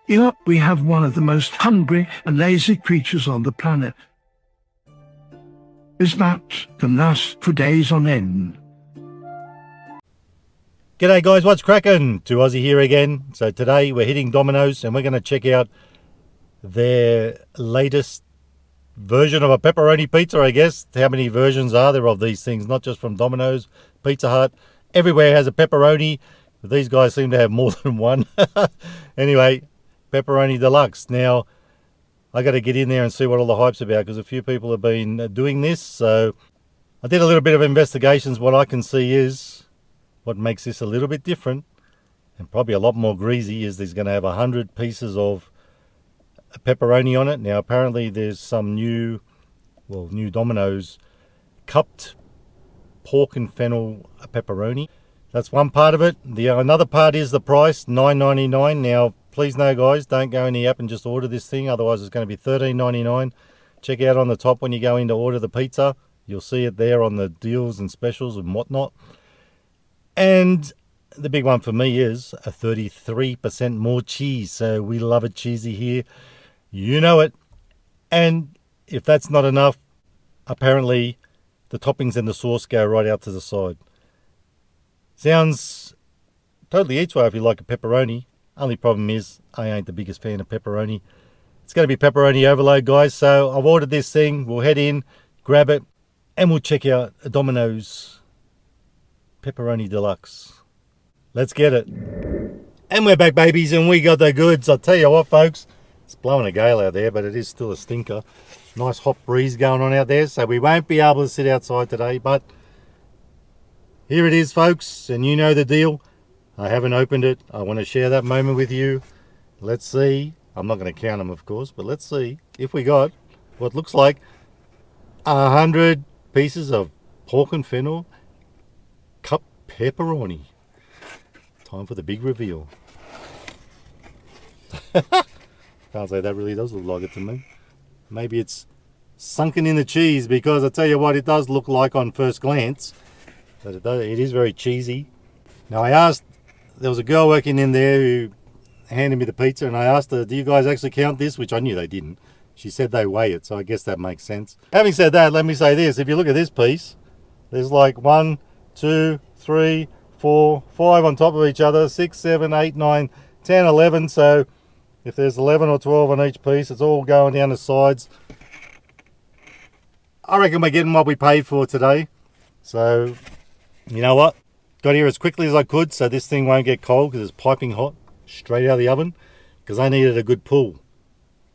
Here we have one of the most hungry and lazy creatures on the planet. His naps can last for days on end. G'day guys, what's cracking? To Aussie here again. So today we're hitting Domino's and we're going to check out their latest version of a pepperoni pizza, I guess. How many versions are there of these things? Not just from Domino's, Pizza Hut. Everywhere has a pepperoni. But these guys seem to have more than one. Anyway, Pepperoni Deluxe. Now, I got to get in there and see what all the hype's about because a few people have been doing this. So I did a little bit of investigations. What I can see is what makes this a little bit different and probably a lot more greasy is there's going to have 100 pieces of pepperoni on it. Now apparently there's some new Domino's cupped pork and fennel pepperoni. That's one part of it. Another part is the price, $9.99. Now please know guys, don't go in the app and just order this thing, otherwise it's going to be $13.99. Check out on the top when you go in to order the pizza, you'll see it there on the deals and specials and whatnot. And the big one for me is a 33% more cheese. So we love it cheesy here. You know it. And if that's not enough, apparently the toppings and the sauce go right out to the side. Sounds totally each way if you like a pepperoni. Only problem is I ain't the biggest fan of pepperoni. It's going to be pepperoni overload, guys. So I've ordered this thing. We'll head in, grab it, and we'll check out a Domino's Pepperoni Deluxe. Let's get it. And we're back, babies, and we got the goods. I'll tell you what, folks, it's blowing a gale out there, but it is still a stinker. Nice hot breeze going on out there, so we won't be able to sit outside today, but here it is, folks, and you know the deal. I haven't opened it. I want to share that moment with you. Let's see. I'm not going to count them, of course, but let's see if we got what looks like 100 pieces of pork and fennel cup pepperoni. Time for the big reveal. Can't say that really does look like it to me. Maybe it's sunken in the cheese, because I tell you what, it does look like on first glance that it is very cheesy. Now I asked, there was a girl working in there who handed me the pizza, and I asked her, do you guys actually count this? Which I knew they didn't. She said they weigh it, so I guess that makes sense. Having said that, let me say this. If you look at this piece, there's like 1, 2, 3, 4, 5 on top of each other, 6, 7, 8, 9, 10, 11. So if there's 11 or 12 on each piece, it's all going down the sides. I reckon we're getting what we paid for today. So you know what? Got here as quickly as I could so this thing won't get cold because it's piping hot straight out of the oven, because I needed a good pull.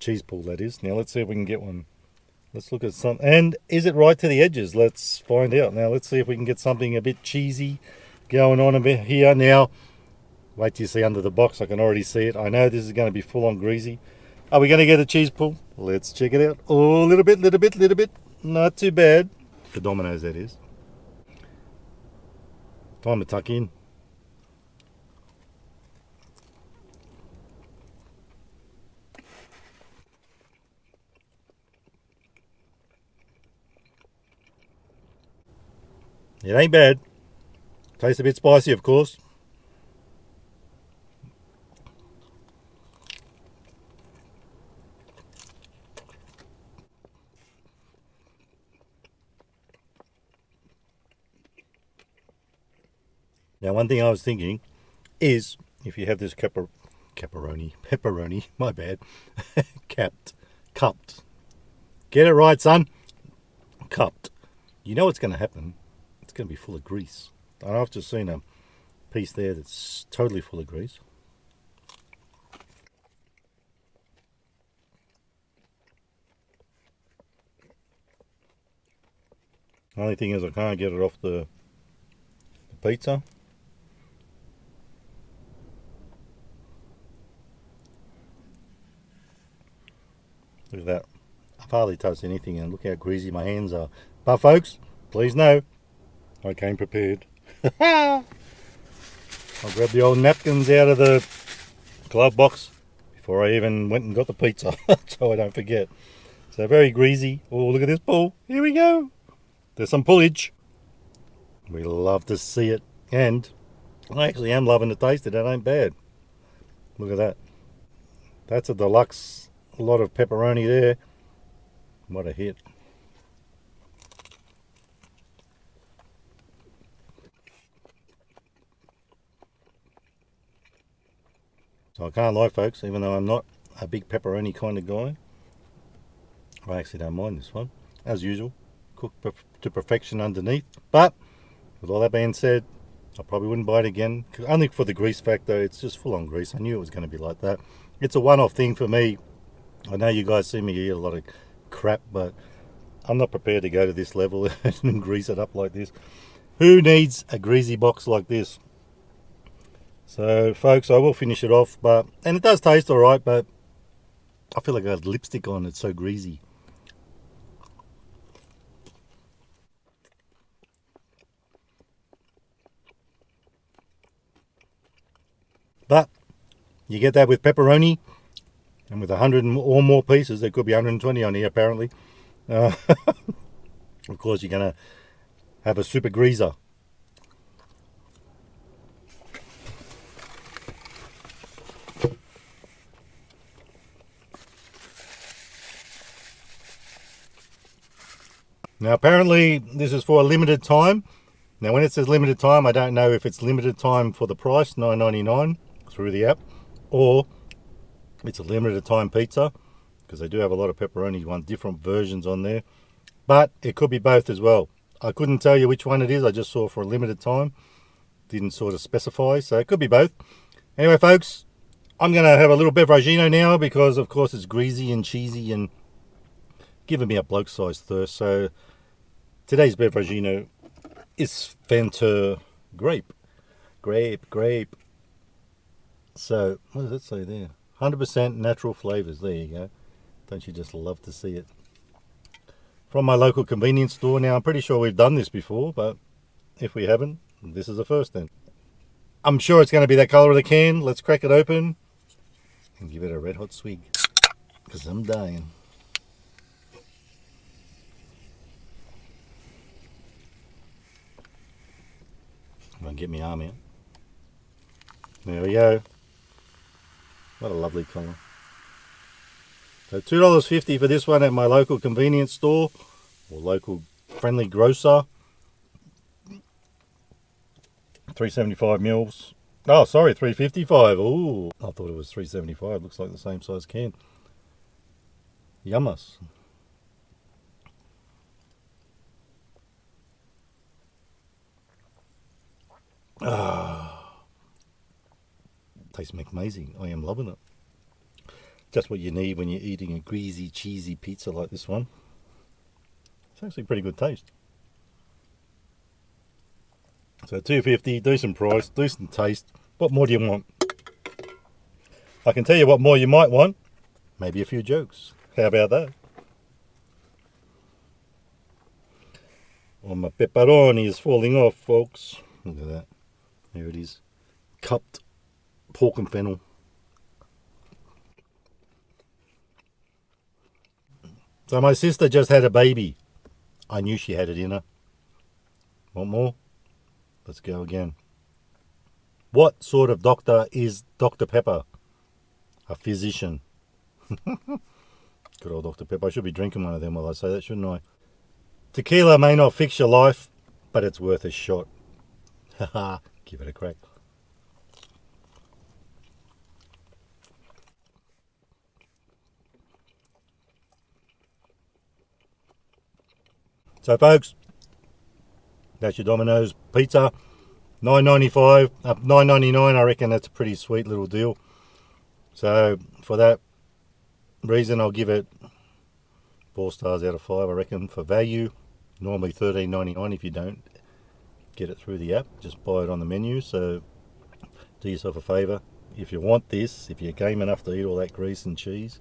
Cheese pull, that is. Now let's see if we can get one. Let's look at some. And is it right to the edges? Let's find out. Now let's see if we can get something a bit cheesy going on a bit here. Now, wait till you see under the box. I can already see it. I know this is going to be full on greasy. Are we going to get a cheese pull? Let's check it out. Oh, a little bit. Not too bad. For Domino's, that is. Time to tuck in. It ain't bad. Tastes a bit spicy, of course. Now, one thing I was thinking is if you have this pepperoni, my bad, cupped. Get it right, son. Cupped. You know what's going to happen? It's going to be full of grease. And I've just seen a piece there that's totally full of grease. The only thing is I can't get it off the pizza. Look at that. I've hardly touched anything, and look how greasy my hands are. But folks, please know, I came prepared. I'll grab the old napkins out of the glove box before I even went and got the pizza, so I don't forget. So very greasy. Oh, look at this pull. Here we go. There's some pullage. We love to see it. And I actually am loving the taste of it. It ain't bad. Look at that. That's a deluxe, a lot of pepperoni there. What a hit. So I can't lie, folks, even though I'm not a big pepperoni kind of guy, I actually don't mind this one. As usual, cooked to perfection underneath. But with all that being said, I probably wouldn't buy it again. Only for the grease factor. It's just full on grease. I knew it was going to be like that. It's a one-off thing for me. I know you guys see me eat a lot of crap, but I'm not prepared to go to this level and grease it up like this. Who needs a greasy box like this? So, folks, I will finish it off, and it does taste all right, but I feel like I had lipstick on. It's so greasy. But you get that with pepperoni, and with 100 or more pieces, there could be 120 on here apparently. Of course, you're going to have a super greaser. Now, apparently, this is for a limited time. Now, when it says limited time, I don't know if it's limited time for the price, $9.99 through the app, or it's a limited time pizza, because they do have a lot of pepperoni ones, different versions on there. But it could be both as well. I couldn't tell you which one it is. I just saw for a limited time. Didn't sort of specify, so it could be both. Anyway, folks, I'm going to have a little beveragino now because, of course, it's greasy and cheesy and giving me a bloke-sized thirst. So today's beveragino is Fanta grape. Grape. So, what does it say there? 100% natural flavors. There you go. Don't you just love to see it? From my local convenience store. Now, I'm pretty sure we've done this before, but if we haven't, this is the first then. I'm sure it's going to be that color of the can. Let's crack it open and give it a red hot swig, because I'm dying. I'm going to get my arm out. There we go. What a lovely colour. So $2.50 for this one at my local convenience store or local friendly grocer. 375 mils. Oh, sorry, 355. Ooh, I thought it was 375. Looks like the same size can. Yummus. Tastes amazing. I am loving it. Just what you need when you're eating a greasy, cheesy pizza like this one. It's actually pretty good taste. So $2.50, decent price, decent taste. What more do you want? I can tell you what more you might want. Maybe a few jokes. How about that? Oh, my pepperoni is falling off, folks. Look at that. There it is. Cupped pork and fennel. So my sister just had a baby. I knew she had it in her. Want more? Let's go again. What sort of doctor is Dr. Pepper? A physician. Good old Dr. Pepper. I should be drinking one of them while I say that, shouldn't I? Tequila may not fix your life, but it's worth a shot. Haha, give it a crack. So folks, that's your Domino's pizza. $9.95, $9.99. I reckon that's a pretty sweet little deal. So for that reason, I'll give it 4 stars out of 5. I reckon for value. Normally $13.99 if you don't get it through the app. Just buy it on the menu. So do yourself a favour. If you want this, if you're game enough to eat all that grease and cheese,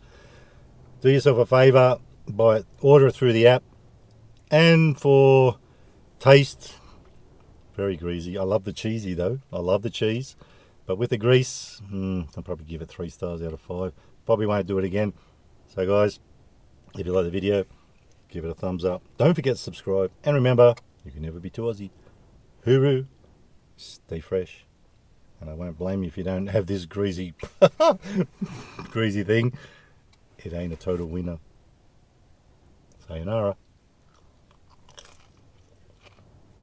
do yourself a favour, buy it, order it through the app. And for taste, very greasy. I love the cheesy though. I love the cheese. But with the grease, I'll probably give it 3 stars out of 5. Probably won't do it again. So guys, if you like the video, give it a thumbs up. Don't forget to subscribe. And remember, you can never be too Aussie. Hooroo. Stay fresh. And I won't blame you if you don't have this greasy, greasy thing. It ain't a total winner. Sayonara.